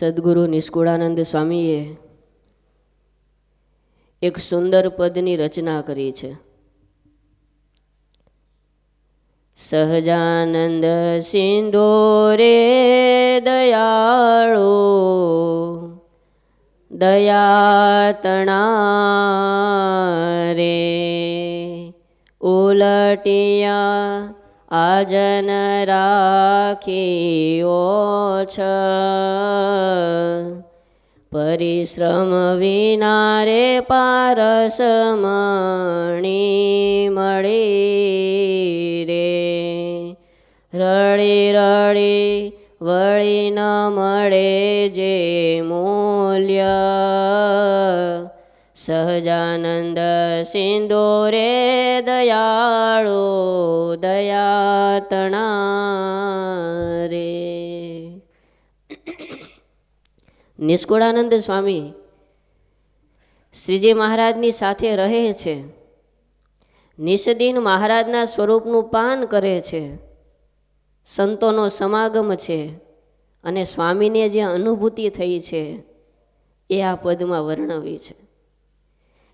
સદગુરુ નિષ્કુળાનંદ સ્વામીએ એક સુંદર પદની રચના કરી છે. સહજાનંદ સિંધુ રે દયાળુ દયાતણા રે ઉલટિયા આજન રાખ્યો છ પરિશ્રમ વિના રે પારસ મણી મળી રે રળી રળી વળી ન મળે જે મૂલ્ય સહજાનંદ સિંધુ રે દયાળુ દયાતણા રે. નિષ્કુળાનંદ સ્વામી શ્રીજી મહારાજની સાથે રહે છે, નિષદિન મહારાજના સ્વરૂપનું પાન કરે છે, સંતોનો સમાગમ છે અને સ્વામીને જે અનુભૂતિ થઈ છે એ આ પદમાં વર્ણવી છે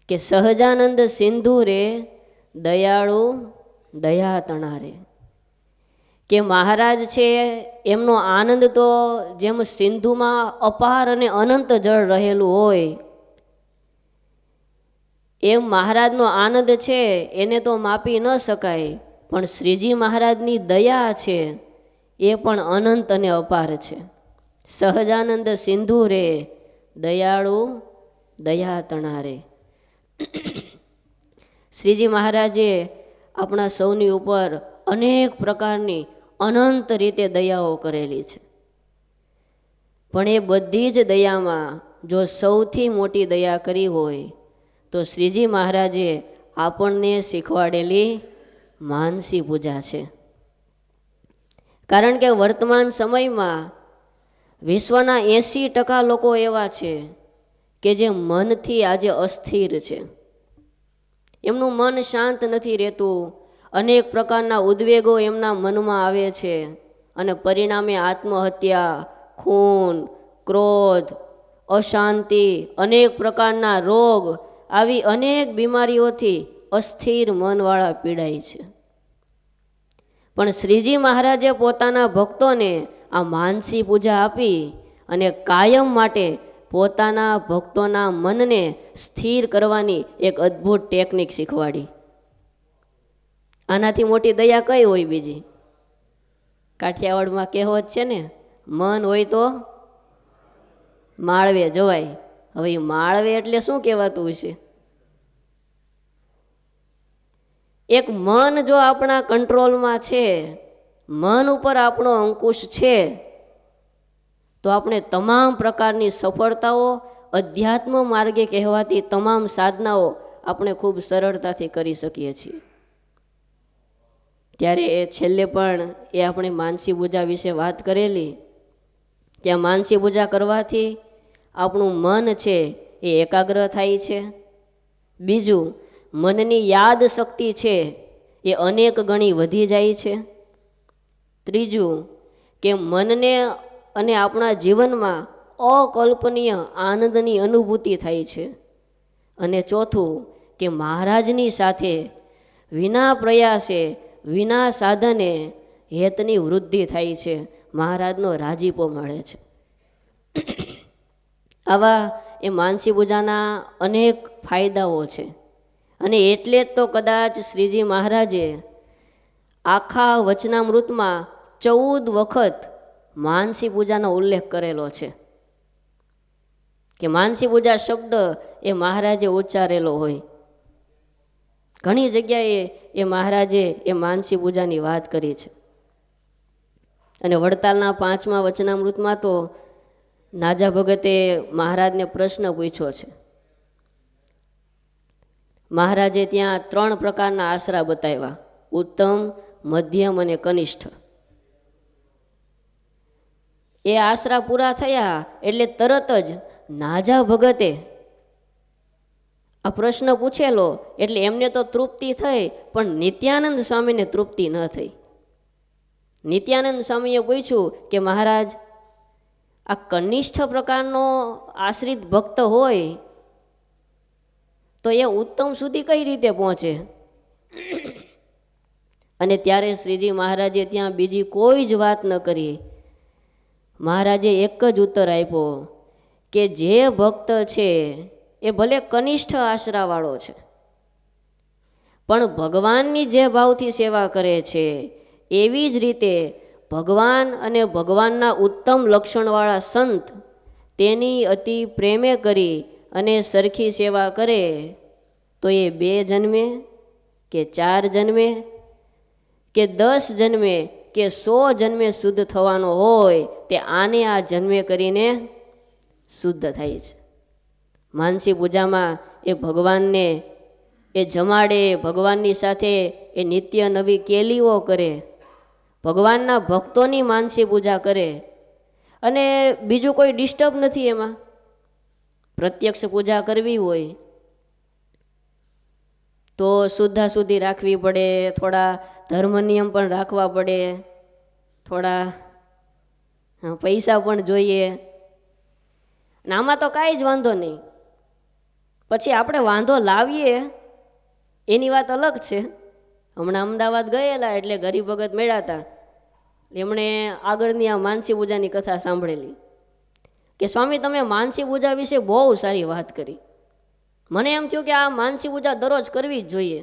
કે સહજાનંદ સિંધુ રે દયાળુ દયાતણા રે. કે મહારાજ છે એમનો આનંદ તો જેમ સિંધુમાં અપાર અને અનંત જળ રહેલું હોય એમ મહારાજનો આનંદ છે એને તો માપી ન શકાય, પણ શ્રીજી મહારાજની દયા છે એ પણ અનંત અને અપાર છે. સહજાનંદ સિંધુ રે દયાળુ દયાતણા રે. શ્રીજી મહારાજે આપણા સૌની ઉપર અનેક પ્રકારની અનંત રીતે દયાઓ કરેલી છે, પણ એ બધી જ દયામાં જો સૌથી મોટી દયા કરી હોય તો શ્રીજી મહારાજે આપણને શીખવાડેલી માનસી પૂજા છે. કારણ કે વર્તમાન સમયમાં વિશ્વના 80% લોકો એવા છે કે જે મનથી આજે અસ્થિર છે, એમનું મન શાંત નથી રહેતું, અનેક પ્રકારના ઉદ્વેગો એમના મનમાં આવે છે અને પરિણામે આત્મહત્યા, ખૂન, ક્રોધ, અશાંતિ, અનેક પ્રકારના રોગ, આવી અનેક બીમારીઓથી અસ્થિર મનવાળા પીડાય છે. પણ શ્રીજી મહારાજે પોતાના ભક્તોને આ માનસી પૂજા આપી અને કાયમ માટે પોતાના ભક્તોના મનને સ્થિર કરવાની એક અદ્ભુત ટેકનિક શીખવાડી. આનાથી મોટી દયા કઈ હોય બીજી? કાઠિયાવાડમાં કહેવત છે ને, મન હોય તો માળવે જવાય. હવે એ માળવે એટલે શું કહેવાતું હશે? એક મન જો આપણા કંટ્રોલમાં છે, મન ઉપર આપણો અંકુશ છે, તો આપણે તમામ પ્રકારની સફળતાઓ, અધ્યાત્મ માર્ગે કહેવાતી તમામ સાધનાઓ આપણે ખૂબ સરળતાથી કરી શકીએ છીએ. ત્યારે એ છેલ્લે પણ એ આપણે માનસી પૂજા વિશે વાત કરેલી કે આ માનસી પૂજા કરવાથી આપણું મન છે એ એકાગ્ર થાય છે. બીજું, મનની યાદ શક્તિ છે એ અનેક ગણી વધી જાય છે. ત્રીજું, કે મનને અને આપણા જીવનમાં અકલ્પનીય આનંદની અનુભૂતિ થાય છે. અને ચોથું, કે મહારાજની સાથે વિના પ્રયાસે, વિના સાધને હેતની વૃદ્ધિ થાય છે, મહારાજનો રાજીપો મળે છે. આવા એ માનસી પૂજાના અનેક ફાયદાઓ છે. અને એટલે જ તો કદાચ શ્રીજી મહારાજે આખા વચનામૃતમાં 14 વખત માનસી પૂજાનો ઉલ્લેખ કરેલો છે. કે માનસી પૂજા શબ્દ એ મહારાજે ઉચ્ચારેલો હોય. ઘણી જગ્યાએ એ મહારાજે એ માનસી પૂજાની વાત કરી છે. અને વડતાલના 5મા વચનામૃતમાં તો નાજા ભગતે મહારાજને પ્રશ્ન પૂછ્યો છે. મહારાજે ત્યાં 3 પ્રકારના આશરા બતાવ્યા, ઉત્તમ, મધ્યમ અને કનિષ્ઠ. એ આશરા પૂરા થયા એટલે તરત જ નાજા ભગતે આ પ્રશ્ન પૂછેલો એટલે એમને તો તૃપ્તિ થઈ, પણ નિત્યાનંદ સ્વામીને તૃપ્તિ ન થઈ. નિત્યાનંદ સ્વામીએ પૂછ્યું કે મહારાજ, આ કનિષ્ઠ પ્રકારનો આશ્રિત ભક્ત હોય તો એ ઉત્તમ સુધી કઈ રીતે પહોંચે? અને ત્યારે શ્રીજી મહારાજે ત્યાં બીજી કોઈ જ વાત ન કરી. મહારાજે એક જ ઉત્તર આપ્યો કે જે ભક્ત છે એ ભલે કનિષ્ઠ આશરાવાળો છે, પણ ભગવાનની જે ભાવથી સેવા કરે છે એવી જ રીતે ભગવાન અને ભગવાનના ઉત્તમ લક્ષણવાળા સંત તેની અતિ પ્રેમે કરી અને સરખી સેવા કરે તો એ 2 જન્મે કે 4 જન્મે કે 10 જન્મે કે 100 જન્મે શુદ્ધ થવાનો હોય તે આને આ જન્મે કરીને શુદ્ધ થાય છે. માનસી પૂજામાં એ ભગવાનને એ જમાડે, ભગવાનની સાથે એ નિત્ય નવી કેલીઓ કરે, ભગવાનના ભક્તોની માનસી પૂજા કરે અને બીજું કોઈ ડિસ્ટર્બ નથી એમાં. પ્રત્યક્ષ પૂજા કરવી હોય તો શુદ્ધાશુદ્ધિ રાખવી પડે, થોડા ધર્મ નિયમ પણ રાખવા પડે, થોડા પૈસા પણ જોઈએ. અને આમાં તો કાંઈ જ વાંધો નહીં. પછી આપણે વાંધો લાવીએ એની વાત અલગ છે. હમણાં અમદાવાદ ગયેલા એટલે ગરીબ ભગત મળ્યા હતા. એમણે આગળની આ માનસી પૂજાની કથા સાંભળેલી કે સ્વામી તમે માનસી પૂજા વિશે બહુ સારી વાત કરી. મને એમ થયું કે આ માનસી પૂજા દરરોજ કરવી જ જોઈએ,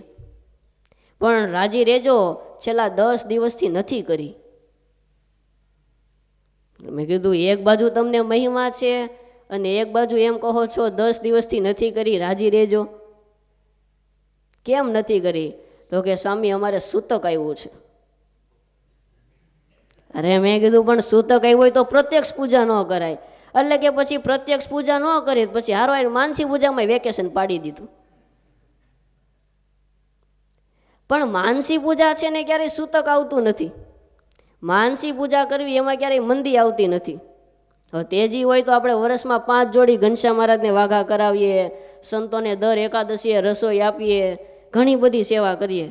પણ રાજી રહેજો છેલ્લા 10 દિવસથી નથી કરી. મેં કીધું એક બાજુ તમને મહિમા છે અને એક બાજુ એમ કહો છો 10 દિવસથી નથી કરી, રાજી રહેજો. કેમ નથી કરી? તો કે સ્વામી અમારે સૂતક આવ્યું છે. અરે મેં કીધું પણ સૂતક આવ્યું હોય તો પ્રત્યક્ષ પૂજા ન કરાય. એટલે કે પછી પ્રત્યક્ષ પૂજા ન કરી પછી હારો માનસી પૂજામાં વેકેશન પાડી દીધું. પણ માનસી પૂજા છે ને ક્યારેય સૂતક આવતું નથી. માનસી પૂજા કરવી એમાં ક્યારેય મંદી આવતી નથી. હવે તેજી હોય તો આપણે વર્ષમાં 5 જોડી ઘનશ્યામ મહારાજને વાઘા કરાવીએ, સંતોને દર એકાદશીએ રસોઈ આપીએ, ઘણી બધી સેવા કરીએ.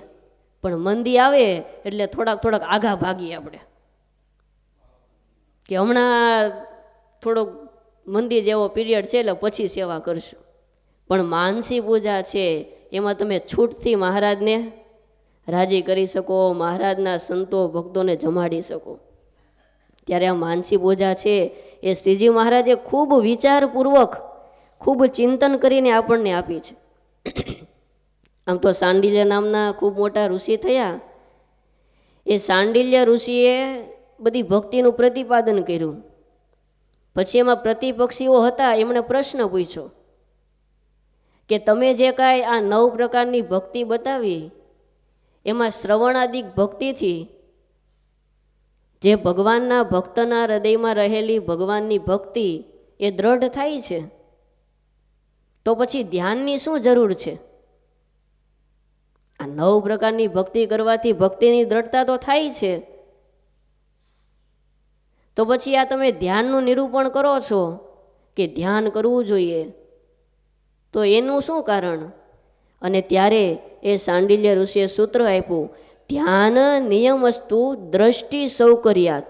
પણ મંદી આવે એટલે થોડાક આઘા ભાગીએ આપણે કે હમણાં થોડોક મંદી જેવો પીરિયડ છે એટલે પછી સેવા કરશું. પણ માનસી પૂજા છે એમાં તમે છૂટથી મહારાજને રાજી કરી શકો, મહારાજના સંતો ભક્તોને જમાડી શકો. ત્યારે આ માનસી પૂજા છે એ શ્રીજી મહારાજે ખૂબ વિચારપૂર્વક, ખૂબ ચિંતન કરીને આપણને આપી છે. આમ તો સાંડિલ્ય નામના ખૂબ મોટા ઋષિ થયા. એ સાંડિલ્ય ઋષિએ બધી ભક્તિનું પ્રતિપાદન કર્યું. પછી એમાં પ્રતિપક્ષીઓ હતા, એમણે પ્રશ્ન પૂછ્યો કે તમે જે કાંઈ આ 9 પ્રકારની ભક્તિ બતાવી એમાં શ્રવણાદિક ભક્તિથી જે ભગવાનના ભક્તના હૃદયમાં રહેલી ભગવાનની ભક્તિ એ દ્રઢ થાય છે, તો પછી ધ્યાનની શું જરૂર છે? આ 9 પ્રકારની ભક્તિ કરવાથી ભક્તિની દ્રઢતા તો થાય છે, તો પછી આ તમે ધ્યાનનું નિરૂપણ કરો છો કે ધ્યાન કરવું જોઈએ, તો એનું શું કારણ? અને ત્યારે એ સાંડિલ્ય ઋષિએ સૂત્ર આપ્યું, ધ્યાન નિયમસ્તુ દ્રષ્ટિ સૌકર્યાત.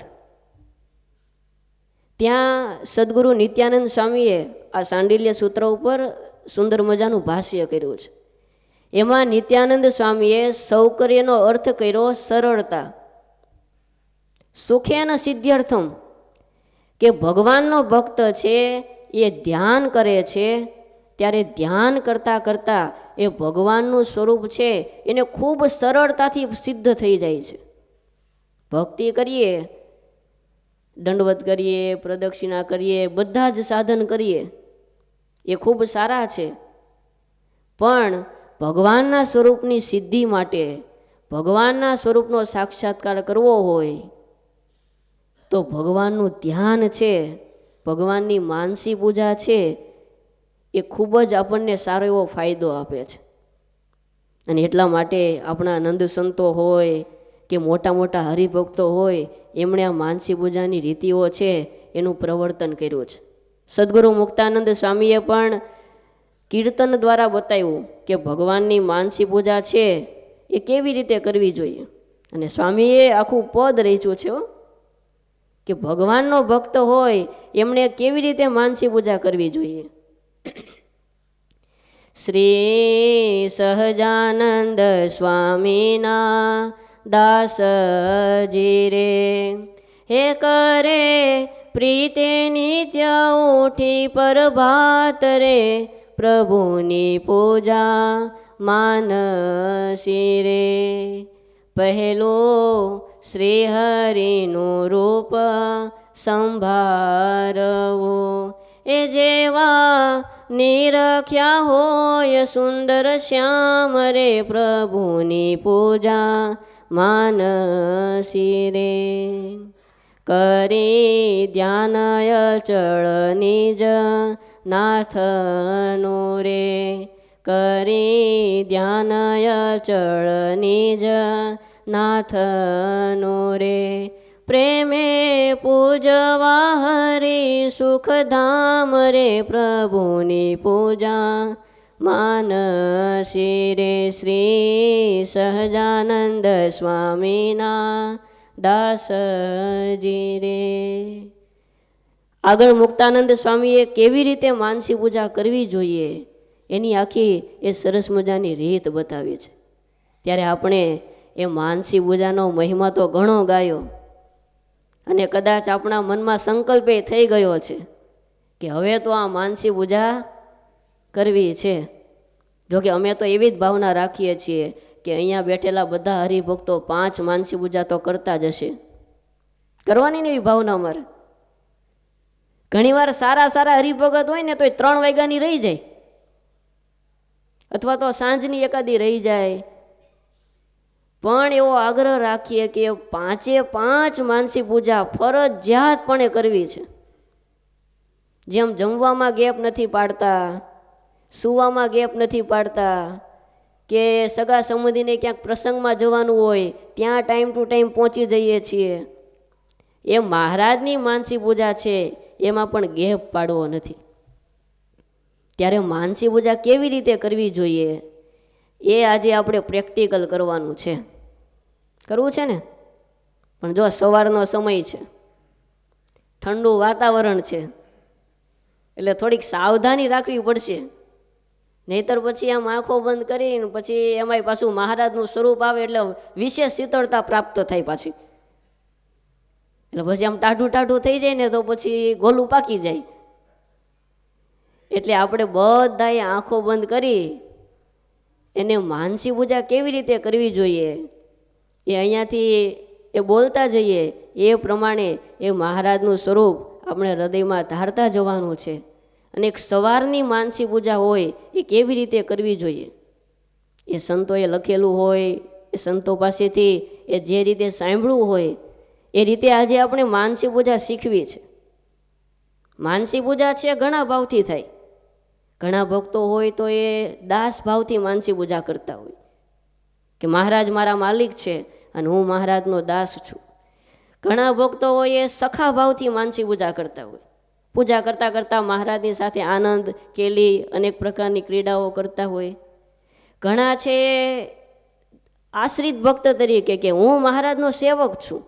ત્યાં સદગુરુ નિત્યાનંદ સ્વામીએ આ સાંડિલ્ય સૂત્ર ઉપર સુંદર મજાનું ભાષ્ય કર્યું છે. એમાં નિત્યાનંદ સ્વામીએ સૌકર્યનો અર્થ કર્યો સરળતા. સુખેન સિદ્ધ્યર્થમ, કે ભગવાનનો ભક્ત છે એ ધ્યાન કરે છે ત્યારે ધ્યાન કરતાં કરતાં એ ભગવાનનું સ્વરૂપ છે એને ખૂબ સરળતાથી સિદ્ધ થઈ જાય છે. ભક્તિ કરીએ, દંડવત કરીએ, પ્રદક્ષિણા કરીએ, બધા જ સાધન કરીએ એ ખૂબ સારા છે, પણ ભગવાનના સ્વરૂપની સિદ્ધિ માટે, ભગવાનના સ્વરૂપનો સાક્ષાત્કાર કરવો હોય તો ભગવાનનું ધ્યાન છે, ભગવાનની માનસી પૂજા છે એ ખૂબ જ આપણને સારો એવો ફાયદો આપે છે. અને એટલા માટે આપણા નંદ સંતો હોય કે મોટા મોટા હરિભક્તો હોય એમણે આ માનસી પૂજાની રીતિઓ છે એનું પ્રવર્તન કર્યું છે. સદગુરુ મુક્તાનંદ સ્વામીએ પણ કીર્તન દ્વારા બતાવ્યું કે ભગવાનની માનસી પૂજા છે એ કેવી રીતે કરવી જોઈએ. અને સ્વામીએ આખું પદ રચ્યું છે. કે ભગવાનનો ભક્ત હોય એમણે કેવી રીતે માનસી પૂજા કરવી જોઈએ. શ્રી સહજાનંદ સ્વામીના દાસજી રે હે કરે પ્રીતે નિત્ય ઉઠી પ્રભાત રે પ્રભુની પૂજા માનસી રે. પહેલું શ્રી હરિનું રૂપ સંભાળવું એ જેવા નિરખ્યા હોય સુંદર શ્યામ રે પ્રભુની પૂજા માનસી રે. કરી ધ્યાન અચળ નિજ નાથનું રે કરી ધ્યાન અચળ નિજ નાથનું રે પ્રેમે પૂજવા હરિ સુખધામ રે પ્રભુની પૂજા માનસી રે. શ્રી સહજાનંદ સ્વામીના દાસજી રે. આગળ મુક્તાનંદ સ્વામીએ કેવી રીતે માનસી પૂજા કરવી જોઈએ એની આખી એ સરસ મજાની રીત બતાવી છે. ત્યારે આપણે એ માનસી પૂજાનો મહિમા તો ઘણો ગાયો અને કદાચ આપણા મનમાં સંકલ્પ એ થઈ ગયો છે કે હવે તો આ માનસી પૂજા કરવી છે. જોકે અમે તો એવી જ ભાવના રાખીએ છીએ કે અહીંયા બેઠેલા બધા હરિભક્તો 5 માનસી પૂજા તો કરતા જ હશે. કરવાની ને એવી ભાવના અમારે. ઘણીવાર સારા હરિભગત હોય ને તો 3 વાગ્યાની રહી જાય અથવા તો સાંજની એકાદી રહી જાય, પણ એવો આગ્રહ રાખીએ કે 5 માનસી પૂજા ફરજિયાતપણે કરવી છે. જેમ જમવામાં ગેપ નથી પાડતા, સૂવામાં ગેપ નથી પાડતા, કે સગા સંબંધીને ક્યાંક પ્રસંગમાં જવાનું હોય ત્યાં ટાઈમ ટુ ટાઈમ પહોંચી જઈએ છીએ, એ મહારાજની માનસી પૂજા છે એમાં પણ ગેપ પાડવો નથી. ત્યારે માનસી પૂજા કેવી રીતે કરવી જોઈએ એ આજે આપણે પ્રેક્ટિકલ કરવાનું છે. કરવું છે ને? પણ જો સવારનો સમય છે, ઠંડુ વાતાવરણ છે, એટલે થોડીક સાવધાની રાખવી પડશે. નહીતર પછી આમ આંખો બંધ કરીને પછી એમાંય પાછું મહારાજનું સ્વરૂપ આવે એટલે વિશેષ શીતળતા પ્રાપ્ત થાય પાછી. એટલે પછી આમ ટાઢું થઈ જાય ને તો પછી ગોલું પાકી જાય. એટલે આપણે બધાએ આંખો બંધ કરી એને માનસી પૂજા કેવી રીતે કરવી જોઈએ એ અહીંયાથી એ બોલતા જઈએ એ પ્રમાણે એ મહારાજનું સ્વરૂપ આપણે હૃદયમાં ધારતા જવાનું છે. અને એક સવારની માનસી પૂજા હોય એ કેવી રીતે કરવી જોઈએ એ સંતોએ લખેલું હોય, એ સંતો પાસેથી એ જે રીતે સાંભળ્યું હોય એ રીતે આજે આપણે માનસી પૂજા શીખવી છે. માનસી પૂજા છે ઘણા ભાવથી થાય. ઘણા ભક્તો હોય તો એ દાસ ભાવથી માનસી પૂજા કરતા હોય કે મહારાજ મારા માલિક છે અને હું મહારાજનો દાસ છું. ઘણા ભક્તો હોય એ સખા ભાવથી માનસી પૂજા કરતા હોય. પૂજા કરતાં કરતાં મહારાજની સાથે આનંદ કેલી અનેક પ્રકારની ક્રીડાઓ કરતા હોય. ઘણા છે આશ્રિત ભક્ત તરીકે કે હું મહારાજનો સેવક છું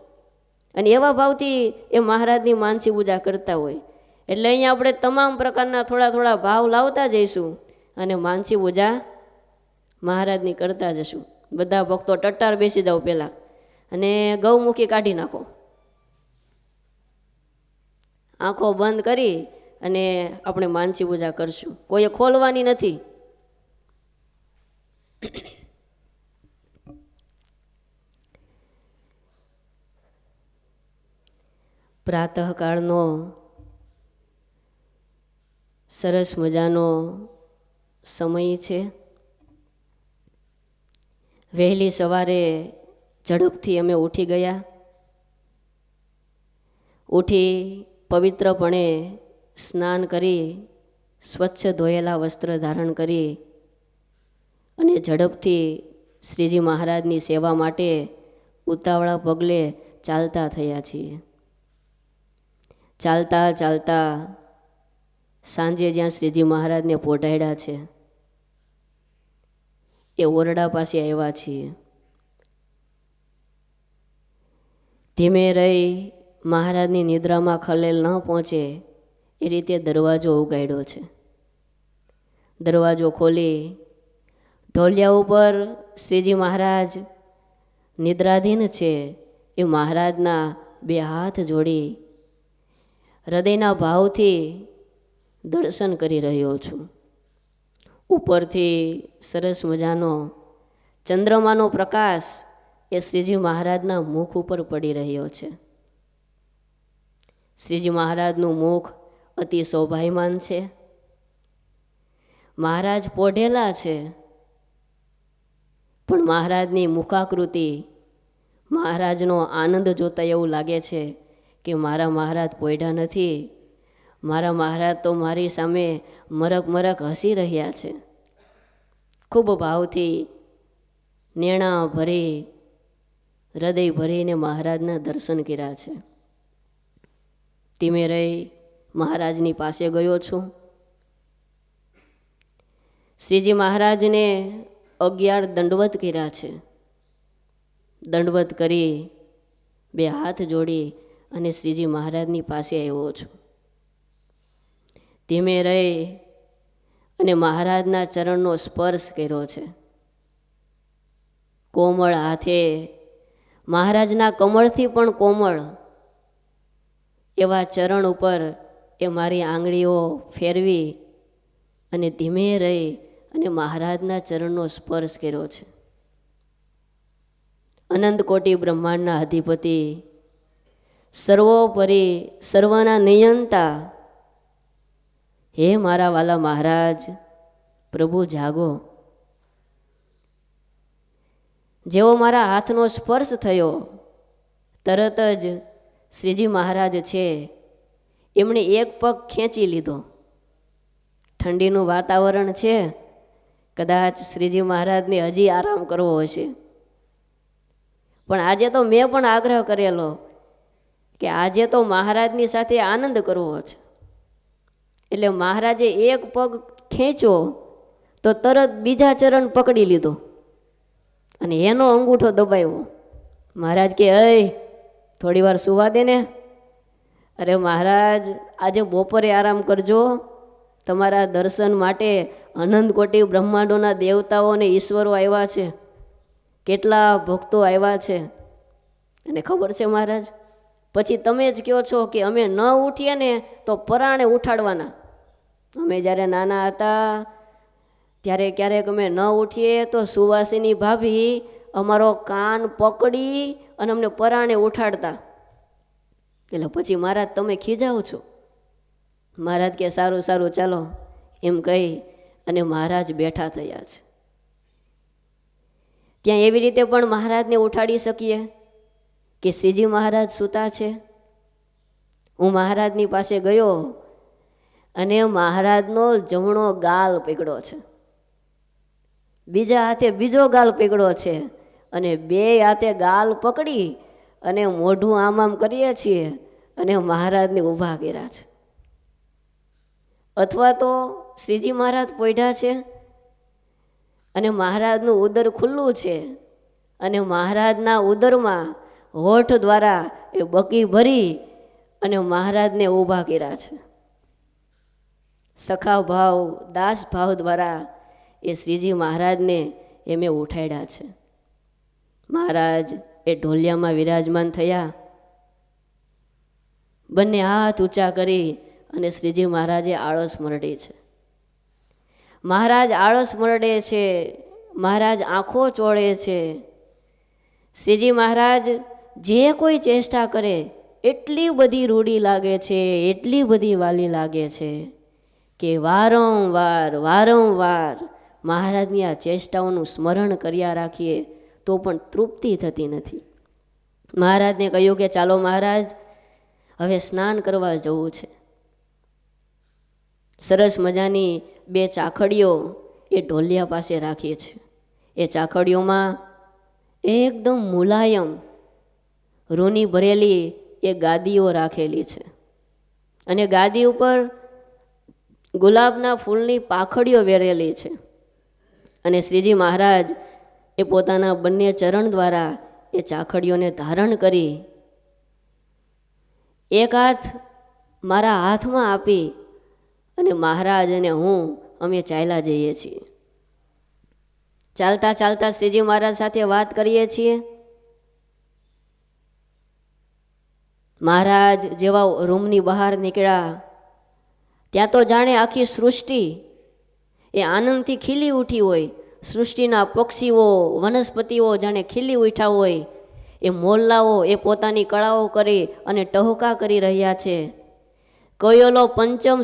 અને એવા ભાવથી એ મહારાજની માનસી પૂજા કરતા હોય. એટલે અહીંયા આપણે તમામ પ્રકારના થોડા ભાવ લાવતા જઈશું અને માનસી પૂજા મહારાજની કરતા જશું. બધા ભક્તો ટટ્ટાર બેસી જાઓ પહેલાં અને ગૌમુખી કાઢી નાખો. આંખો બંધ કરી અને આપણે માનસી પૂજા કરશું. કોઈએ ખોલવાની નથી. પ્રાતઃકાળનો સરસ મજાનો સમય છે. વહેલી સવારે ઝડપથી અમે ઉઠી ગયા. ઉઠી પવિત્રપણે સ્નાન કરી સ્વચ્છ ધોયેલા વસ્ત્ર ધારણ કરી અને ઝડપથી શ્રીજી મહારાજની સેવા માટે ઉતાવળા પગલે ચાલતા થયા છીએ. ચાલતા ચાલતા સાંજે જ્યાં શ્રીજી મહારાજને પોઢાડ્યા છે એ ઓરડા પાસે આવ્યા છીએ. ધીમે રહી મહારાજની નિદ્રામાં ખલેલ ન પહોંચે એ રીતે દરવાજો ઉગાડ્યો છે. દરવાજો ખોલી ઢોલિયા ઉપર શ્રીજી મહારાજ નિદ્રાધીન છે એ મહારાજના બે હાથ જોડી હૃદયના ભાવથી દર્શન કરી રહ્યો છું. ઉપરથી સરસ મજાનો ચંદ્રમાનો પ્રકાશ એ શ્રીજી મહારાજના મુખ ઉપર પડી રહ્યો છે. શ્રીજી મહારાજનું મુખ અતિ શોભાયમાન છે. મહારાજ પોઢેલા છે, પણ મહારાજની મુખાકૃતિ, મહારાજનો આનંદ જોતા એવું લાગે છે કે મારા મહારાજ પોઢ્યા નથી, મારા મહારાજ તો મારી સામે મરક મરક હસી રહ્યા છે. ખૂબ ભાવથી નેણા ભરી, હૃદય ભરીને મહારાજના દર્શન કર્યા છે. ધીમે રહી મહારાજની પાસે ગયો છું. શ્રીજી મહારાજને 11 દંડવત કર્યા છે. દંડવત કરી બે હાથ જોડી અને શ્રીજી મહારાજની પાસે આવ્યો છું. ધીમે રહી અને મહારાજના ચરણનો સ્પર્શ કર્યો છે. કોમળ હાથે, મહારાજના કમળથી પણ કોમળ એવા ચરણ ઉપર એ મારી આંગળીઓ ફેરવી અને ધીમે રહી અને મહારાજના ચરણનો સ્પર્શ કર્યો છે. અનંત કોટી બ્રહ્માંડના અધિપતિ, સર્વોપરી, સર્વના નિયંતા, હે મારા વાલા મહારાજ, પ્રભુ જાગો. જેવો મારા હાથનો સ્પર્શ થયો તરત જ શ્રીજી મહારાજ છે એમણે એક પગ ખેંચી લીધો. ઠંડીનું વાતાવરણ છે, કદાચ શ્રીજી મહારાજને હજી આરામ કરવો હશે, પણ આજે તો મેં પણ આગ્રહ કરેલો કે આજે તો મહારાજની સાથે આનંદ કરવો છે. એટલે મહારાજે એક પગ ખેંચ્યો તો તરત બીજા ચરણ પકડી લીધો અને એનો અંગૂઠો દબાવ્યો. મહારાજ કે થોડી વાર સુવા દે ને. અરે મહારાજ, આજે બપોરે આરામ કરજો, તમારા દર્શન માટે અનંત કોટી બ્રહ્માંડોના દેવતાઓ અને ઈશ્વરો આવ્યા છે, કેટલા ભક્તો આવ્યા છે. અને ખબર છે મહારાજ, પછી તમે જ કહો છો કે અમે ન ઉઠીએ ને તો પરાણે ઉઠાડવાના. અમે જ્યારે નાના હતા ત્યારે ક્યારેક અમે ન ઉઠીએ તો સુવાસીની ભાભી અમારો કાન પકડી અને અમને પરાણે ઉઠાડતા. એટલે પછી મહારાજ તમે ખીજાવ છો. મહારાજ કે સારું સારું ચાલો એમ કહી અને મહારાજ બેઠા થયા છે. ત્યાં એવી રીતે પણ મહારાજને ઉઠાડી શકીએ કે શ્રીજી મહારાજ સૂતા છે. હું મહારાજની પાસે ગયો અને મહારાજનો જમણો ગાલ પકડ્યો છે, બીજા હાથે બીજો ગાલ પકડ્યો છે અને બે હાથે ગાલ પકડી અને મોઢું આમ આમ કરીએ છીએ અને મહારાજને ઊભા કર્યા છે. અથવા તો શ્રીજી મહારાજ પોઢ્યા છે અને મહારાજનું ઉદર ખુલ્લું છે અને મહારાજના ઉદરમાં હોઠ દ્વારા એ બકી ભરી અને મહારાજને ઊભા કર્યા છે. સખા ભાવ, દાસ ભાવ દ્વારા એ શ્રીજી મહારાજને એમે ઉઠાડ્યા છે. મહારાજ એ ઢોલિયામાં વિરાજમાન થયા. બંને હાથ ઊંચા કરી અને શ્રીજી મહારાજે આળસ મરડી છે. મહારાજ આળસ મરડે છે, મહારાજ આંખો ચોળે છે. શ્રીજી મહારાજ જે કોઈ ચેષ્ટા કરે એટલી બધી રૂડી લાગે છે, એટલી બધી વાલી લાગે છે કે વારંવાર વારંવાર મહારાજની આ ચેષ્ટાઓનું સ્મરણ કર્યા રાખીએ તો પણ તૃપ્તિ થતી નથી. મહારાજને કહ્યું કે ચાલો મહારાજ, હવે સ્નાન કરવા જવું છે. સરસ મજાની બે ચાખડીઓ એ ઢોલિયા પાસે રાખીએ છે. એ ચાખડીઓમાં એકદમ મુલાયમ રૂની ભરેલી એ ગાદીઓ રાખેલી છે અને ગાદી ઉપર ગુલાબના ફૂલની પાખડીઓ વેરેલી છે. અને શ્રીજી મહારાજ એ પોતાના બંને ચરણ દ્વારા એ ચાખડીઓને ધારણ કરી એક હાથ મારા હાથમાં આપી અને મહારાજ અને હું અમે ચાલ્યા જઈએ છીએ. ચાલતા ચાલતા શ્રીજી મહારાજ સાથે વાત કરીએ છીએ. મહારાજ જેવા રૂમની બહાર નીકળ્યા ત્યાં તો જાણે આખી સૃષ્ટિ એ આનંદથી ખીલી ઉઠી હોય. સૃષ્ટિના પક્ષીઓ વનસ્પતિઓ જાણે ખીલી ઉઠ્યા હોય. એ મોરલાઓ એ પોતાની કળાઓ કરી અને ટહુકા કરી રહ્યા છે. કોયલો પંચમ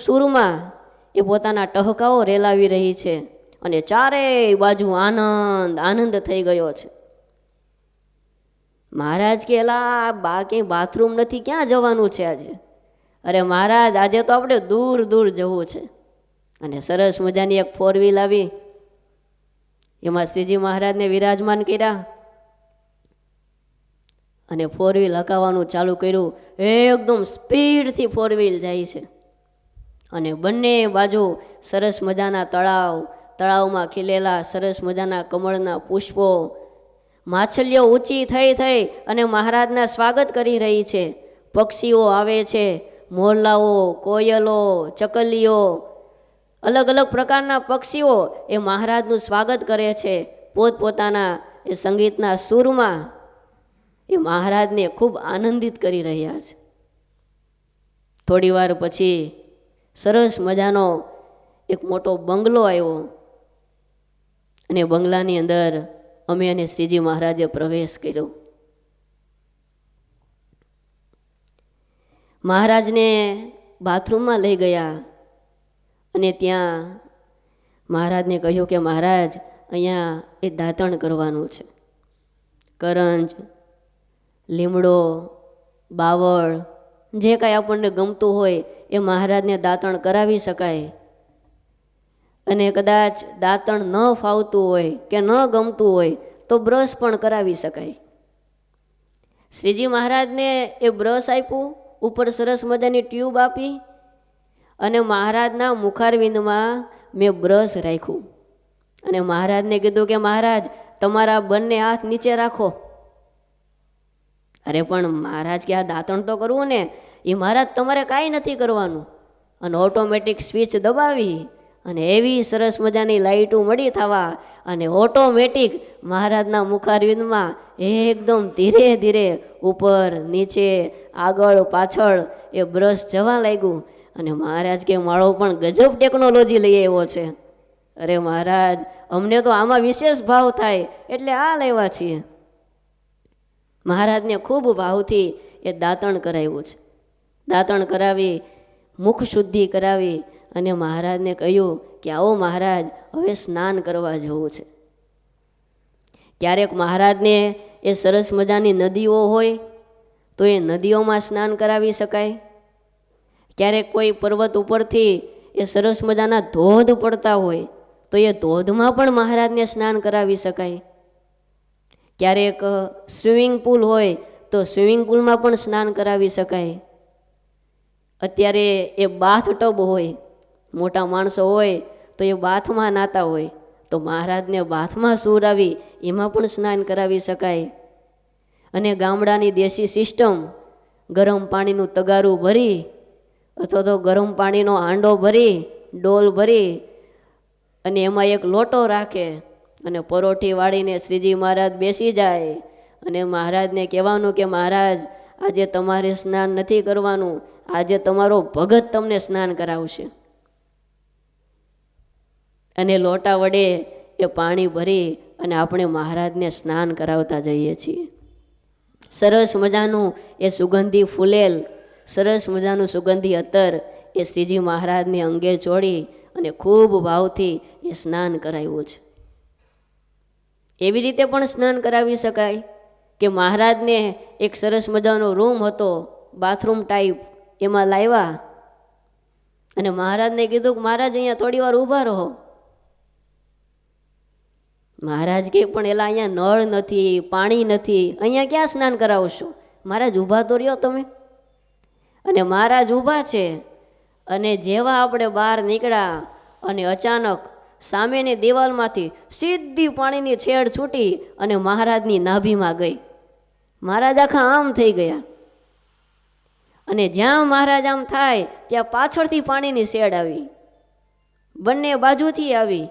સુરમાં એ પોતાના ટહકાઓ રેલાવી રહી છે અને ચારેય બાજુ આનંદ આનંદ થઈ ગયો છે. મહારાજ કે એલા ક્યાંય બાથરૂમ નથી, ક્યાં જવાનું છે આજે? અરે મહારાજ આજે તો આપણે દૂર દૂર જવું છે. અને સરસ મજાની એક 4 વ્હીલ આવી, એમાં શ્રીજી મહારાજને વિરાજમાન કર્યા અને 4 વ્હીલ હકાવવાનું ચાલુ કર્યું. એકદમ સ્પીડથી 4 વ્હીલ જાય છે અને બંને બાજુ સરસ મજાના તળાવ, તળાવમાં ખીલેલા સરસ મજાના કમળના પુષ્પો, માછલીઓ ઊંચી થઈ થઈ અને મહારાજના સ્વાગત કરી રહી છે. પક્ષીઓ આવે છે, મોરલાઓ, કોયલો, ચકલીઓ, અલગ અલગ પ્રકારના પક્ષીઓ એ મહારાજનું સ્વાગત કરે છે. પોતપોતાના એ સંગીતના સૂરમાં એ મહારાજને ખૂબ આનંદિત કરી રહ્યા છે. થોડી વાર પછી સરસ મજાનો એક મોટો બંગલો આવ્યો અને બંગલાની અંદર અમે અને શ્રીજી મહારાજે પ્રવેશ કર્યો. મહારાજને બાથરૂમમાં લઈ ગયા અને ત્યાં મહારાજને કહ્યું કે મહારાજ અહીંયા એ દાંતણ કરવાનું છે. કરંજ, લીમડો, બાવળ, જે કાંઈ આપણને ગમતું હોય એ મહારાજને દાંતણ કરાવી શકાય. અને કદાચ દાંતણ ન ફાવતું હોય કે ન ગમતું હોય તો બ્રશ પણ કરાવી શકાય. શ્રીજી મહારાજને એ બ્રશ આપ્યું, ઉપર સરસ મજાની ટ્યુબ આપી અને મહારાજના મુખારવિંદમાં મેં બ્રશ રાખ્યું અને મહારાજને કીધું કે મહારાજ તમારા બંને હાથ નીચે રાખો. અરે પણ મહારાજ કે આ દાંતણ તો કરવું ને. એ મહારાજ તમારે કાંઈ નથી કરવાનું. અને ઓટોમેટિક સ્વિચ દબાવી અને એવી સરસ મજાની લાઇટો મળી થવા અને ઓટોમેટિક મહારાજના મુખારવિંદમાં એકદમ ધીરે ધીરે ઉપર નીચે આગળ પાછળ એ બ્રશ જવા લાગ્યું. અને મહારાજ કે માળો પણ ગજબ ટેકનોલોજી લઈ આવ્યો છે. અરે મહારાજ અમને તો આમાં વિશેષ ભાવ થાય એટલે આ લેવા છીએ. મહારાજને ખૂબ ભાવથી એ દાંતણ કરાવ્યું છે. દાંતણ કરાવી, મુખ શુદ્ધિ કરાવી અને મહારાજને કહ્યું કે આવો મહારાજ હવે સ્નાન કરવા જવું છે. ક્યારેક મહારાજને એ સરસ મજાની નદીઓ હોય તો એ નદીઓમાં સ્નાન કરાવી શકાય. ક્યારેક કોઈ પર્વત ઉપરથી એ સરસ મજાના ધોધ પડતા હોય તો એ ધોધમાં પણ મહારાજને સ્નાન કરાવી શકાય. ક્યારેક સ્વિમિંગ પુલ હોય તો સ્વિમિંગ પુલમાં પણ સ્નાન કરાવી શકાય. અત્યારે એ બાથ ટબ હોય, મોટા માણસો હોય તો એ બાથમાં નાતા હોય તો મહારાજને બાથમાં સુવડાવી એમાં પણ સ્નાન કરાવી શકાય. અને ગામડાની દેશી સિસ્ટમ ગરમ પાણીનું તગારું ભરી અથવા તો ગરમ પાણીનો હાંડો ભરી, ડોલ ભરી અને એમાં એક લોટો રાખે અને પરોઠી વાળીને શ્રીજી મહારાજ બેસી જાય અને મહારાજને કહેવાનું કે મહારાજ આજે તમારે સ્નાન નથી કરવાનું, આજે તમારો ભગત તમને સ્નાન કરાવશે. અને લોટા વડે એ પાણી ભરી અને આપણે મહારાજને સ્નાન કરાવતા જઈએ છીએ. સરસ મજાનું એ સુગંધી ફૂલેલ, સરસ મજાનું સુગંધી અત્તર એ શ્રીજી મહારાજને અંગે ચોડી અને ખૂબ ભાવથી એ સ્નાન કરાવ્યું છે. એવી રીતે પણ સ્નાન કરાવી શકાય કે મહારાજને એક સરસ મજાનો રૂમ હતો, બાથરૂમ ટાઈપ, એમાં લાવ્યા અને મહારાજને કીધું કે મહારાજ અહીંયા થોડી વાર ઊભા રહો. મહારાજ કે પણ એલા અહીંયા નળ નથી, પાણી નથી, અહીંયા ક્યાં સ્નાન કરાવશો? મહારાજ ઊભા તો રહ્યો તમે. અને મહારાજ ઊભા છે અને જેવા આપણે બહાર નીકળ્યા અને અચાનક સામેની દિવાલમાંથી સીધી પાણીની છેડ છૂટી અને મહારાજની નાભીમાં ગઈ. મહારાજ આખા આમ થઈ ગયા. અને જ્યાં મહારાજ આમ થાય ત્યાં પાછળથી પાણીની શેડ આવી, બંને બાજુથી આવી.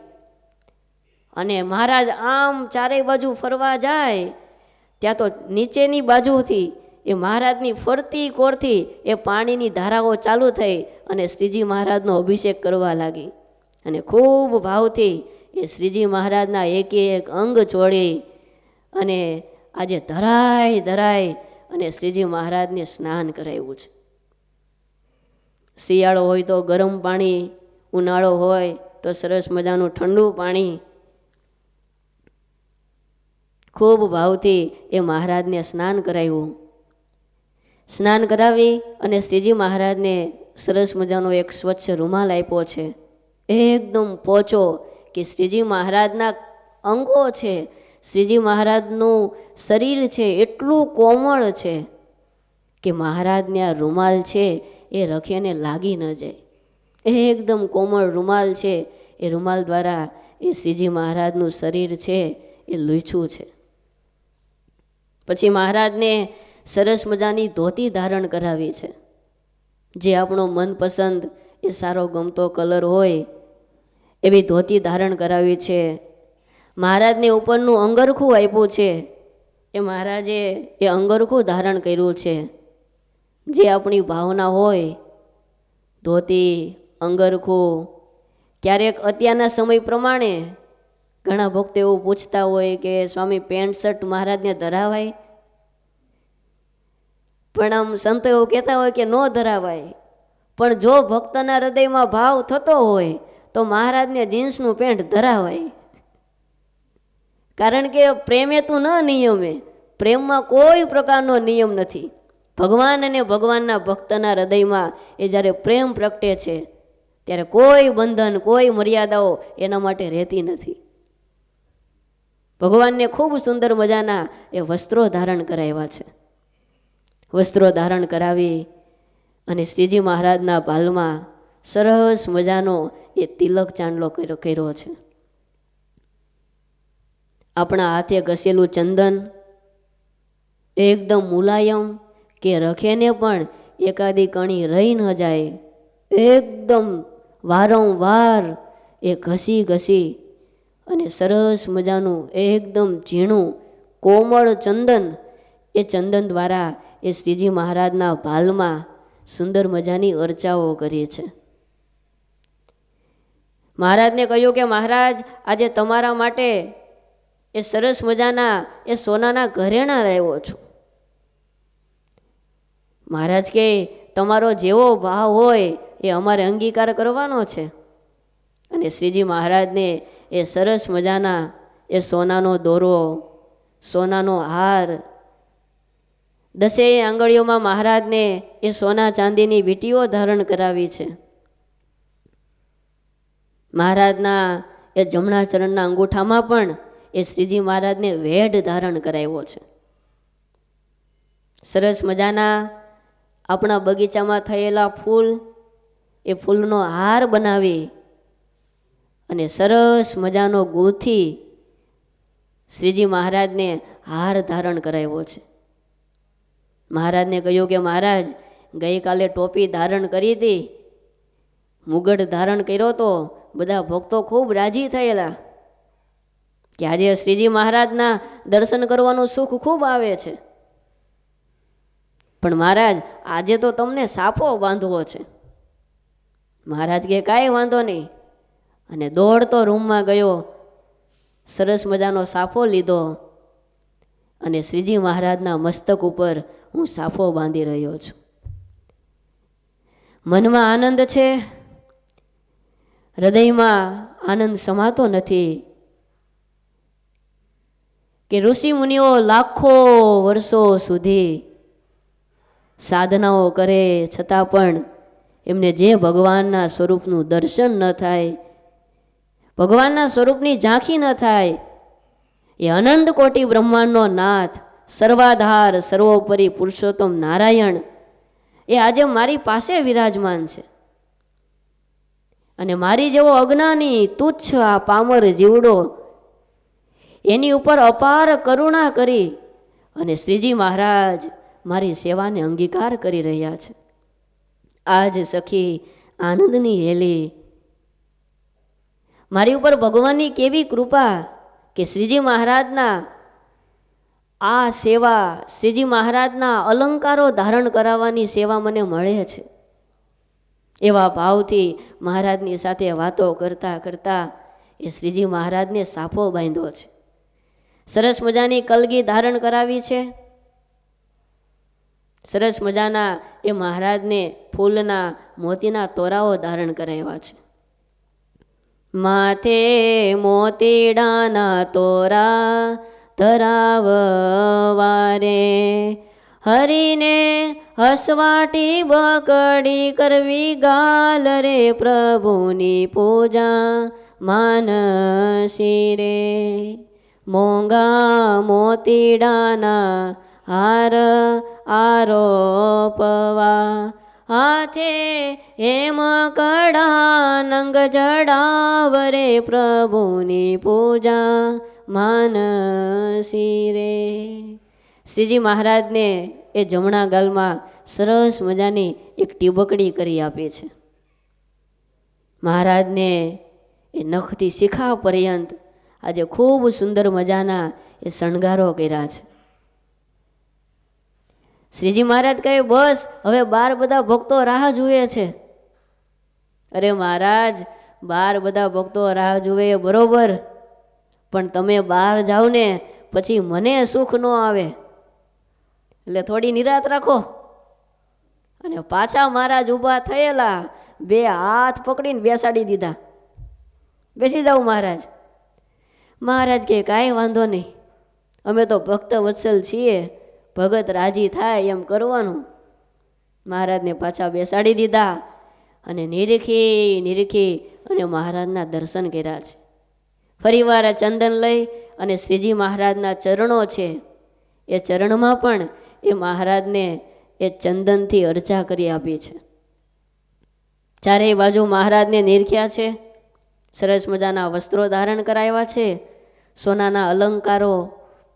અને મહારાજ આમ ચારેય બાજુ ફરવા જાય ત્યાં તો નીચેની બાજુથી એ મહારાજની ફરતી કોરથી એ પાણીની ધારાઓ ચાલુ થઈ અને શ્રીજી મહારાજનો અભિષેક કરવા લાગી. અને ખૂબ ભાવથી એ શ્રીજી મહારાજના એક એક અંગ ચોળી અને આજે ધરાય અને શ્રીજી મહારાજને સ્નાન કરાવ્યું છે. શિયાળો હોય તો ગરમ પાણી, ઉનાળો હોય તો સરસ મજાનું ઠંડુ પાણી. ખૂબ ભાવથી એ મહારાજને સ્નાન કરાવ્યું. સ્નાન કરાવી અને શ્રીજી મહારાજને સરસ મજાનો એક સ્વચ્છ રૂમાલ આપ્યો છે, એકદમ પોચો, કે શ્રીજી મહારાજના અંગો છે, શ્રીજી મહારાજનું શરીર છે એટલું કોમળ છે કે મહારાજને આ રૂમાલ છે એ રખેને લાગી ન જાય. એકદમ કોમળ રૂમાલ છે, એ રૂમાલ દ્વારા એ શ્રીજી મહારાજનું શરીર છે એ લૂછ્યું છે. પછી મહારાજને સરસ મજાની ધોતી ધારણ કરાવી છે, જે આપણો મનપસંદ એ સારો ગમતો કલર હોય એવી ધોતી ધારણ કરાવી છે. મહારાજને ઉપરનું અંગરખું આપ્યું છે, એ મહારાજે એ અંગરખું ધારણ કર્યું છે. જે આપણી ભાવના હોય, ધોતી, અંગરખું. ક્યારેક અત્યારના સમય પ્રમાણે ઘણા ભક્તો એવું પૂછતા હોય કે સ્વામી પેન્ટ શર્ટ મહારાજને ધરાવાય? પણ આમ સંતો એવું કહેતા હોય કે ન ધરાવાય. પણ જો ભક્તના હૃદયમાં ભાવ થતો હોય તો મહારાજને જીન્સનું પેન્ટ ધરાવાય. કારણ કે પ્રેમે તું ન નિયમે, પ્રેમમાં કોઈ પ્રકારનો નિયમ નથી. ભગવાન અને ભગવાનના ભક્તના હૃદયમાં એ જ્યારે પ્રેમ પ્રગટે છે ત્યારે કોઈ બંધન, કોઈ મર્યાદાઓ એના માટે રહેતી નથી. ભગવાનને ખૂબ સુંદર મજાના એ વસ્ત્રો ધારણ કરાવ્યા છે. વસ્ત્રો ધારણ કરાવી અને શ્રીજી મહારાજના ભાલમાં સરસ મજાનો એ તિલક ચાંદલો કર્યો છે. આપણા હાથે ઘસેલું ચંદન એકદમ મુલાયમ, કે રખેને પણ એકાદી કણી રહી ન જાય, એકદમ વારંવાર એ ઘસી અને સરસ મજાનું એકદમ ઝીણું કોમળ ચંદન, એ ચંદન દ્વારા એ શ્રીજી મહારાજના ભાલમાં સુંદર મજાની અર્ચાઓ કરી છે. મહારાજને કહ્યું કે મહારાજ આજે તમારા માટે એ સરસ મજાના એ સોનાના ઘરેણાં લાવ્યો છું. મહારાજ કે તમારો જેવો ભાવ હોય એ અમારે અંગીકાર કરવાનો છે. અને શ્રીજી મહારાજને એ સરસ મજાના એ સોનાનો દોરો, સોનાનો હાર, 10 આંગળીઓમાં મહારાજને એ સોના ચાંદીની વીંટીઓ ધારણ કરાવી છે. મહારાજના એ જમણા ચરણના અંગૂઠામાં પણ એ શ્રીજી મહારાજને વેઢ ધારણ કરાવ્યો છે. સરસ મજાના આપણા બગીચામાં થયેલા ફૂલ, એ ફૂલનો હાર બનાવી અને સરસ મજાનો ગૂંથી શ્રીજી મહારાજને હાર ધારણ કરાવ્યો છે. મહારાજને કહ્યું કે મહારાજ ગઈકાલે ટોપી ધારણ કરી હતી, મુગટ ધારણ કર્યો તો બધા ભક્તો ખૂબ રાજી થયેલા કે આજે શ્રીજી મહારાજના દર્શન કરવાનું સુખ ખૂબ આવે છે. પણ મહારાજ આજે તો તમને સાફો બાંધવો છે. મહારાજ કે કાંઈ વાંધો નહીં. અને દોડતો રૂમમાં ગયો, સરસ મજાનો સાફો લીધો અને શ્રીજી મહારાજના મસ્તક ઉપર હું સાફો બાંધી રહ્યો છું. મનમાં આનંદ છે, હૃદયમાં આનંદ સમાતો નથી. કે ઋષિ મુનિઓ લાખો વર્ષો સુધી સાધનાઓ કરે છતાં પણ એમને જે ભગવાનના સ્વરૂપનું દર્શન ન થાય, ભગવાનના સ્વરૂપની ઝાંખી ન થાય, એ અનંત કોટી બ્રહ્માંડનો નાથ, સર્વાધાર, સર્વોપરી પુરુષોત્તમ નારાયણ એ આજે મારી પાસે વિરાજમાન છે. અને મારી જેવો અજ્ઞાની તુચ્છ આ પામર જીવડો એની ઉપર અપાર કરુણા કરી અને શ્રીજી મહારાજ મારી સેવાને અંગીકાર કરી રહ્યા છે. આજ સખી આનંદની હેલી. મારી ઉપર ભગવાનની કેવી કૃપા કે શ્રીજી મહારાજના આ સેવા, શ્રીજી મહારાજના અલંકારો ધારણ કરાવવાની સેવા મને મળે છે. એવા ભાવથી મહારાજની સાથે વાતો કરતા કરતા એ શ્રીજી મહારાજને સાફો બાંધ્યો છે. સરસ મજાની કલગી ધારણ કરાવી છે. સરસ મજાના એ મહારાજને ફૂલના મોતીના તોરાઓ ધારણ કરાવ્યા છે. માથે મોતીડાના તોરા ધરાવવારે, હરીને હસવાટી બકડી કરવી ગાલ રે, પ્રભુની પૂજા માનસી રે. મોંઘા મોતીડાના હાર આરોપવા, હાથે હેમ કડા નંગ જડાવ રે, પ્રભુની પૂજા માનસી રે. શ્રીજી મહારાજને એ જમણા ગાલમાં સરસ મજાની એક ટીબકડી કરી આપી છે. મહારાજને એ નખથી શિખા પર્યંત આજે ખૂબ સુંદર મજાના એ શણગારો કર્યા છે. શ્રીજી મહારાજ કહે બસ હવે બાર બધા ભક્તો રાહ જુએ છે. અરે મહારાજ, બાર બધા ભક્તો રાહ જુએ બરોબર, પણ તમે બહાર જાઓ ને પછી મને સુખ ન આવે, એટલે થોડી નિરાત રાખો. અને પાછા મહારાજ ઊભા થયેલા, બે હાથ પકડીને બેસાડી દીધા. બેસી જાઓ મહારાજ. મહારાજ કે કાંઈ વાંધો નહીં, અમે તો ભક્ત વત્સલ છીએ, ભગત રાજી થાય એમ કરવાનું. મહારાજને પાછા બેસાડી દીધા અને નિરીખી અને મહારાજના દર્શન કર્યા છે. ફરીવાર ચંદન લઈ અને શ્રીજી મહારાજના ચરણો છે, એ ચરણમાં પણ એ મહારાજને એ ચંદનથી અર્ચા કરી આપી છે. ચારેય બાજુ મહારાજને નિરખ્યા છે. સરસ મજાના વસ્ત્રો ધારણ કરાવ્યા છે. સોનાના અલંકારો,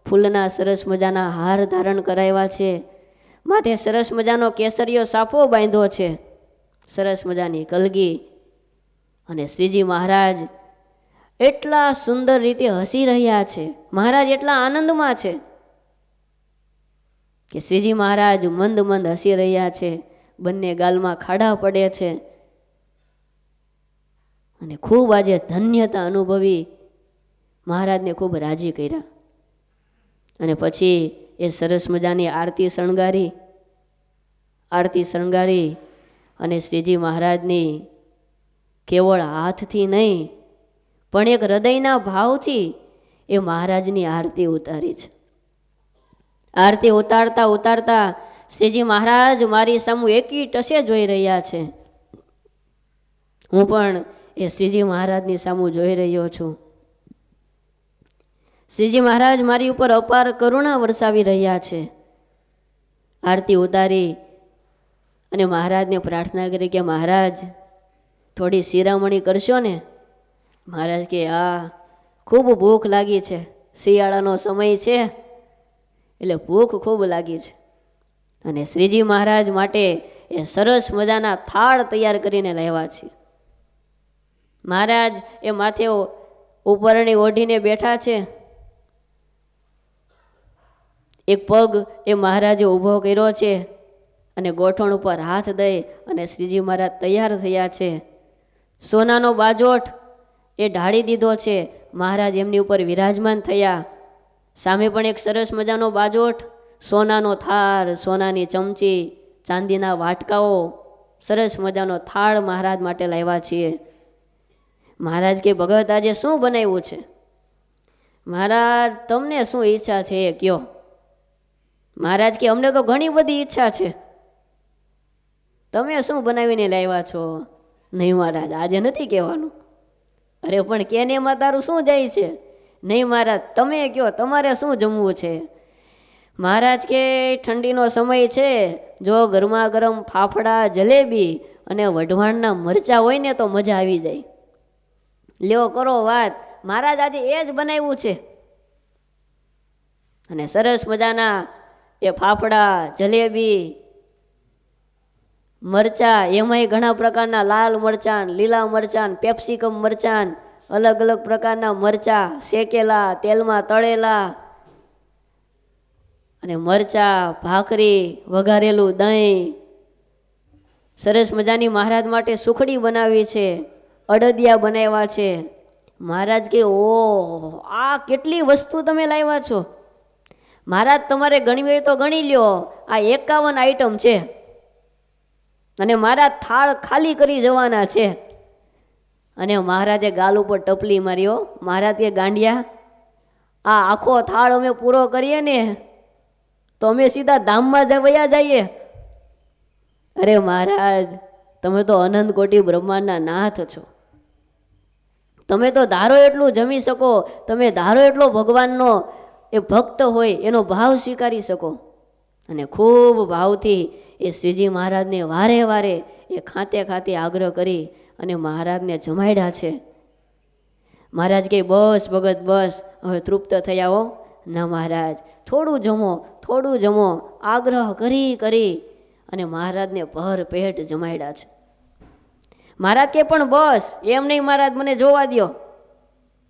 ફૂલના સરસ મજાના હાર ધારણ કરાવ્યા છે. માથે સરસ મજાનો કેસરીયો સાફો બાંધ્યો છે, સરસ મજાની કલગી. અને શ્રીજી મહારાજ એટલા સુંદર રીતે હસી રહ્યા છે. મહારાજ એટલા આનંદમાં છે કે શ્રીજી મહારાજ મંદ મંદ હસી રહ્યા છે. બંને ગાલમાં ખાડા પડે છે અને ખૂબ આજે ધન્યતા અનુભવી મહારાજને ખૂબ રાજી કર્યા. અને પછી એ સરસ મજાની આરતી શણગારી અને શ્રીજી મહારાજની કેવળ હાથથી નહીં પણ એક હૃદયના ભાવથી એ મહારાજની આરતી ઉતારી છે. આરતી ઉતારતા શ્રીજી મહારાજ મારી સામું એકી ટસે જોઈ રહ્યા છે. હું પણ એ શ્રીજી મહારાજની સામું જોઈ રહ્યો છું. શ્રીજી મહારાજ મારી ઉપર અપાર કરુણા વરસાવી રહ્યા છે. આરતી ઉતારી અને મહારાજને પ્રાર્થના કરી કે મહારાજ થોડી શિરામણી કરશો ને. મહારાજ કે હા, ખૂબ ભૂખ લાગી છે, શિયાળાનો સમય છે એટલે ભૂખ ખૂબ લાગી છે. અને શ્રીજી મહારાજ માટે એ સરસ મજાના થાળ તૈયાર કરીને લાવ્યા છે. મહારાજ એ માથે ઉપરણી ઓઢીને બેઠા છે. એક પગ એ મહારાજે ઊભો કર્યો છે અને ગોઠણ ઉપર હાથ દઈ અને શ્રીજી મહારાજ તૈયાર થયા છે. સોનાનો બાજોઠ એ ઢાળી દીધો છે. મહારાજ એમની ઉપર વિરાજમાન થયા. સામે પણ એક સરસ મજાનો બાજોઠ, સોનાનો થાળ, સોનાની ચમચી, ચાંદીના વાટકાઓ, સરસ મજાનો થાળ મહારાજ માટે લાવ્યા છીએ. મહારાજ કે ભગત આજે શું બનાવ્યું છે? મહારાજ તમને શું ઈચ્છા છે એ કયો. મહારાજ કે અમને તો ઘણી બધી ઈચ્છા છે, તમે શું બનાવીને લાવ્યા છો? નહીં મહારાજ આજે નથી કહેવાનું. અરે પણ કેને માં તારું શું જાય છે? નહીં મહારાજ તમે કયો, તમારે શું જમવું છે? મહારાજ કે ઠંડીનો સમય છે, જો ગરમા ગરમ ફાફડા, જલેબી અને વઢવાણના મરચાં હોય ને તો મજા આવી જાય. લ્યો કરો વાત. મહારાજ આજે એ જ બનાવ્યું છે. અને સરસ મજાના એ ફાફડા, જલેબી મરચાં એમાંય ઘણા પ્રકારના લાલ મરચાં, લીલા મરચાં, પેપ્સિકમ મરચાં, અલગ અલગ પ્રકારના મરચાં, શેકેલા, તેલમાં તળેલા, અને મરચાં, ભાખરી, વઘારેલું દહીં, સરસ મજાની મહારાજ માટે સુખડી બનાવી છે, અડદિયા બનાવ્યા છે. મહારાજ કે ઓહ, આ કેટલી વસ્તુ તમે લાવ્યા છો. મહારાજ તમારે ગણવી હોય તો ગણી લ્યો, આ 51 આઈટમ છે અને મારા થાળ ખાલી કરી જવાના છે. અને મહારાજે ગાલ ઉપર ટપલી માર્યો. મહારાજ કે ગાંડિયા, આ આખો થાળ અમે પૂરો કરીએ ને તો અમે સીધા ધામમાં વયા જઈએ. અરે મહારાજ, તમે તો અનંત કોટી બ્રહ્માંડના નાથ છો. તમે તો ધારો એટલું જમી શકો, તમે ધારો એટલો ભગવાનનો એ ભક્ત હોય એનો ભાવ સ્વીકારી શકો. અને ખૂબ ભાવથી એ શ્રીજી મહારાજને વારે વારે એ ખાતે ખાતે આગ્રહ કરી અને મહારાજને જમાડ્યા છે. મહારાજ કે બસ ભગત બસ, હવે તૃપ્ત થયા હો. ના મહારાજ, થોડું જમો, થોડું જમો, આગ્રહ કરી કરી અને મહારાજને ભર પેટ જમાડ્યા છે. મહારાજ કે પણ બસ એમ નહીં મહારાજ, મને જોવા દ્યો.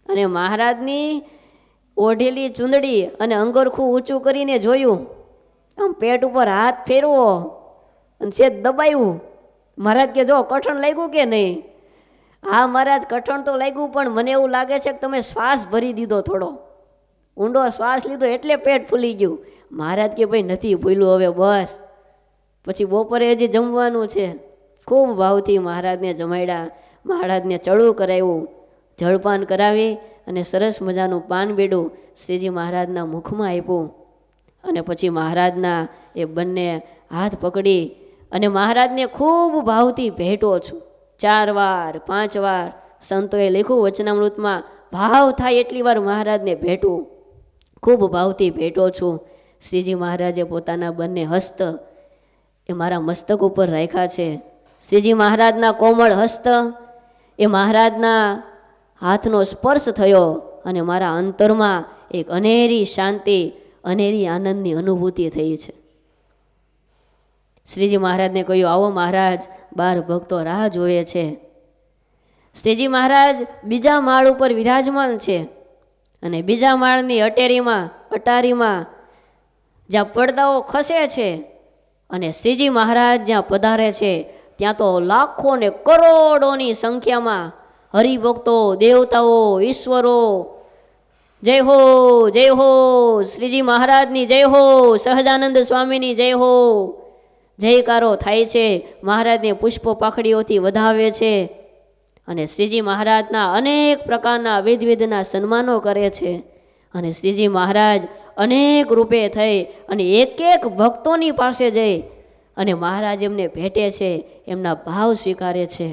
અને મહારાજની ઓઢેલી ચૂંદડી અને અંગરખું ઊંચું કરીને જોયું, આમ પેટ ઉપર હાથ ફેરવો અને છે દબાયું. મહારાજ કે જો કઠણ લાગ્યું કે નહીં? હા મહારાજ, કઠણ તો લાગ્યું, પણ મને એવું લાગે છે કે તમે શ્વાસ ભરી દીધો, થોડો ઊંડો શ્વાસ લીધો એટલે પેટ ફૂલી ગયું. મહારાજ કે ભાઈ નથી ભૂલ્યું, હવે બસ પછી બપોરે હજી જમવાનું છે. ખૂબ ભાવથી મહારાજને જમાડ્યા, મહારાજને ચડું કરાવ્યું, જળપાન કરાવી અને સરસ મજાનું પાન બેડું શ્રીજી મહારાજના મુખમાં આપ્યું. અને પછી મહારાજના એ બંને હાથ પકડી અને મહારાજને ખૂબ ભાવથી ભેટો છું. 4 વાર 5 વાર સંતોએ લખ્યું વચનામૃતમાં, ભાવ થાય એટલી વાર મહારાજને ભેટવું, ખૂબ ભાવથી ભેટો છું. શ્રીજી મહારાજે પોતાના બંને હસ્ત એ મારા મસ્તક ઉપર રાખ્યા છે. શ્રીજી મહારાજના કોમળ હસ્ત એ મહારાજના હાથનો સ્પર્શ થયો અને મારા અંતરમાં એક અનેરી શાંતિ, અનેરી આનંદની અનુભૂતિ થઈ છે. શ્રીજી મહારાજને કહ્યું, આવો મહારાજ, 12 ભક્તો રાહ જોવે છે. શ્રીજી મહારાજ બીજા માળ ઉપર વિરાજમાન છે અને બીજા માળની અટારીમાં જ્યાં પડદાઓ ખસે છે અને શ્રીજી મહારાજ જ્યાં પધારે છે ત્યાં તો લાખો ને કરોડોની સંખ્યામાં હરિભક્તો, દેવતાઓ, ઈશ્વરો જય હો, જય હો, શ્રીજી મહારાજની જય હો, સહજાનંદ સ્વામીની જય હો, જયકારો થાય છે. મહારાજને પુષ્પો પાખડીઓથી વધાવે છે અને શ્રીજી મહારાજના અનેક પ્રકારના વિધના સન્માનો કરે છે. અને શ્રીજી મહારાજ અનેક રૂપે થઈ અને એક એક ભક્તોની પાસે જઈ અને મહારાજ એમને ભેટે છે, એમના ભાવ સ્વીકારે છે.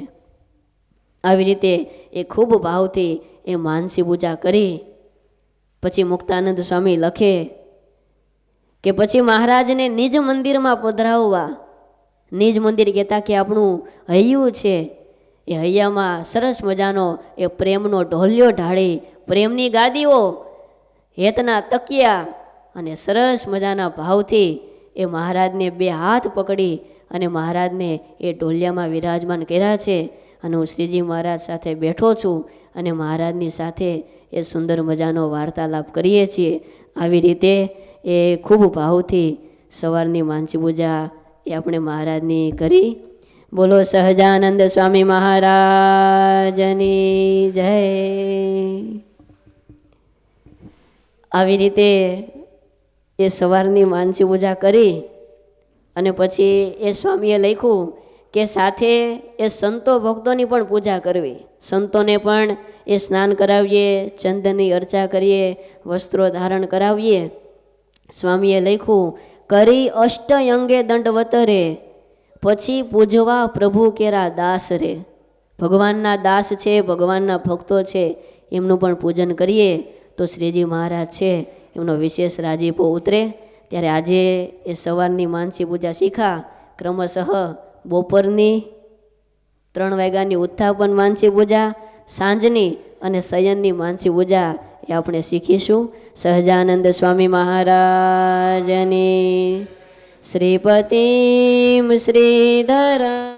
આવી રીતે એ ખૂબ ભાવથી એ માનસી પૂજા કરી. પછી મુક્તાનંદ સ્વામી લખે કે પછી મહારાજને નિજ મંદિરમાં પધરાવવા, નિજ મંદિર કહેતા કે આપણું હૈયું છે, એ હૈયામાં સરસ મજાનો એ પ્રેમનો ઢોલિયો ઢાળી, પ્રેમની ગાદીઓ, હેતના તકિયા અને સરસ મજાના ભાવથી એ મહારાજને 2 હાથ પકડી અને મહારાજને એ ઢોલિયામાં વિરાજમાન કર્યા છે. અને હું શ્રીજી મહારાજ સાથે બેઠો છું અને મહારાજની સાથે એ સુંદર મજાનો વાર્તાલાપ કરીએ છીએ. આવી રીતે એ ખૂબ ભાવથી સવારની માનસી પૂજા એ આપણે મહારાજની કરી. બોલો સહજાનંદ સ્વામી મહારાજની જય. આવી રીતે એ સવારની માનસી પૂજા કરી અને પછી એ સ્વામીએ લખ્યું કે સાથે એ સંતો ભક્તોની પણ પૂજા કરવી. સંતોને પણ એ સ્નાન કરાવીએ, ચંદનની અર્ચા કરીએ, વસ્ત્રો ધારણ કરાવીએ. સ્વામીએ લખ્યું, કરી અષ્ટયંગે દંડવત રે, પછી પૂજવા પ્રભુ કેરા દાસ રે. ભગવાનના દાસ છે, ભગવાનના ભક્તો છે, એમનું પણ પૂજન કરીએ તો શ્રીજી મહારાજ છે એમનો વિશેષ રાજીપો ઉતરે. ત્યારે આજે એ સવારની માનસી પૂજા શીખા. ક્રમશઃ બપોરની 3 વાગ્યાની ઉત્થાપન માનસી પૂજા, સાંજની અને શયનની માનસી પૂજા એ આપણે શીખીશું. સહજાનંદ સ્વામી મહારાજની, શ્રીપતિમ શ્રીધરા